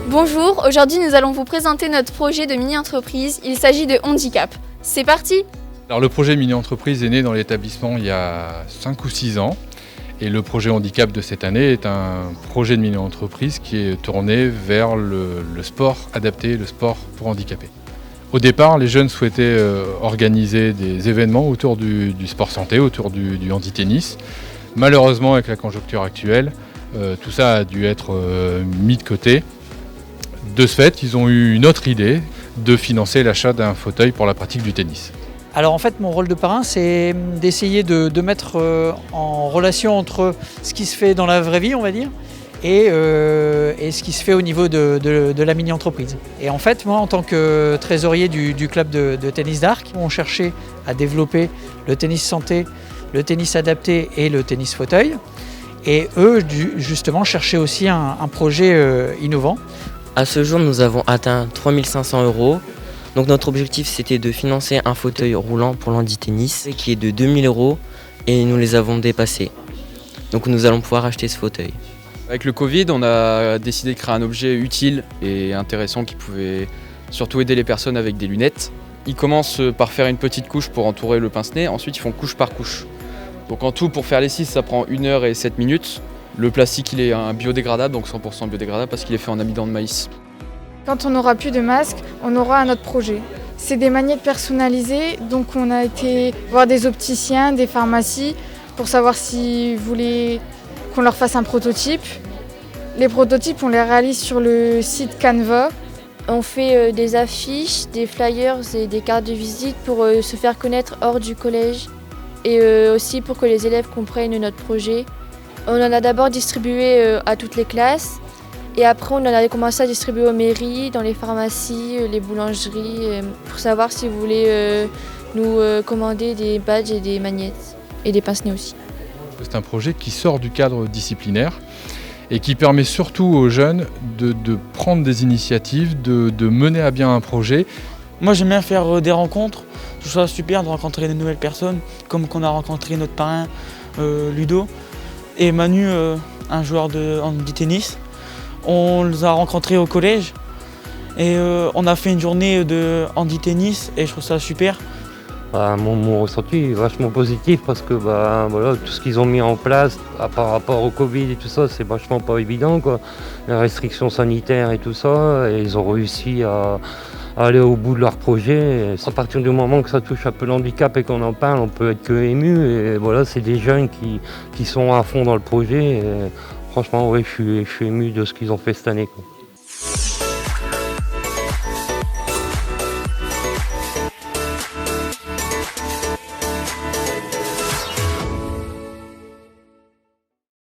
Bonjour, aujourd'hui nous allons vous présenter notre projet de mini-entreprise. Il s'agit de Handicap. C'est parti! Alors le projet mini-entreprise est né dans l'établissement il y a 5 ou 6 ans. Et le projet Handicap de cette année est un projet de mini-entreprise qui est tourné vers le sport adapté, le sport pour handicapés. Au départ, les jeunes souhaitaient organiser des événements autour du sport santé, autour du handi-tennis. Malheureusement, avec la conjoncture actuelle, tout ça a dû être mis de côté. De ce fait, ils ont eu une autre idée de financer l'achat d'un fauteuil pour la pratique du tennis. Alors en fait, mon rôle de parrain, c'est d'essayer de mettre en relation entre ce qui se fait dans la vraie vie, on va dire, et ce qui se fait au niveau de la mini-entreprise. Et en fait, moi, en tant que trésorier du club de tennis d'Arc, on cherchait à développer le tennis santé, le tennis adapté et le tennis fauteuil. Et eux, justement, cherchaient aussi un projet innovant. À ce jour, nous avons atteint 3 500 €. Donc notre objectif, c'était de financer un fauteuil roulant pour l'handi-tennis qui est de 2 000 € et nous les avons dépassés. Donc nous allons pouvoir acheter ce fauteuil. Avec le Covid, on a décidé de créer un objet utile et intéressant qui pouvait surtout aider les personnes avec des lunettes. Ils commencent par faire une petite couche pour entourer le pince-nez, ensuite ils font couche par couche. Donc en tout, pour faire les 6, ça prend 1 h et 7 minutes. Le plastique, il est un biodégradable, donc 100% biodégradable parce qu'il est fait en amidon de maïs. Quand on n'aura plus de masques, on aura un autre projet. C'est des magnettes personnalisées, donc on a été voir des opticiens, des pharmacies, pour savoir s'ils voulaient qu'on leur fasse un prototype. Les prototypes, on les réalise sur le site Canva. On fait des affiches, des flyers et des cartes de visite pour se faire connaître hors du collège et aussi pour que les élèves comprennent notre projet. On en a d'abord distribué à toutes les classes et après on en a commencé à distribuer aux mairies, dans les pharmacies, les boulangeries pour savoir si vous voulez nous commander des badges et des magnettes et des pince-nez aussi. C'est un projet qui sort du cadre disciplinaire et qui permet surtout aux jeunes de prendre des initiatives, de mener à bien un projet. Moi j'aime bien faire des rencontres, je trouve ça super de rencontrer de nouvelles personnes, comme qu'on a rencontré notre parrain Ludo et Manu, un joueur de handi-tennis. On les a rencontrés au collège et on a fait une journée de handi-tennis et je trouve ça super. Mon ressenti est vachement positif parce que voilà, tout ce qu'ils ont mis en place par rapport au Covid et tout ça, c'est vachement pas évident, quoi. Les restrictions sanitaires et tout ça, et ils ont réussi à aller au bout de leur projet. Et à partir du moment que ça touche un peu l'handicap et qu'on en parle, on peut être que ému. Et voilà, c'est des jeunes qui sont à fond dans le projet. Et franchement, ouais, je suis ému de ce qu'ils ont fait cette année, quoi.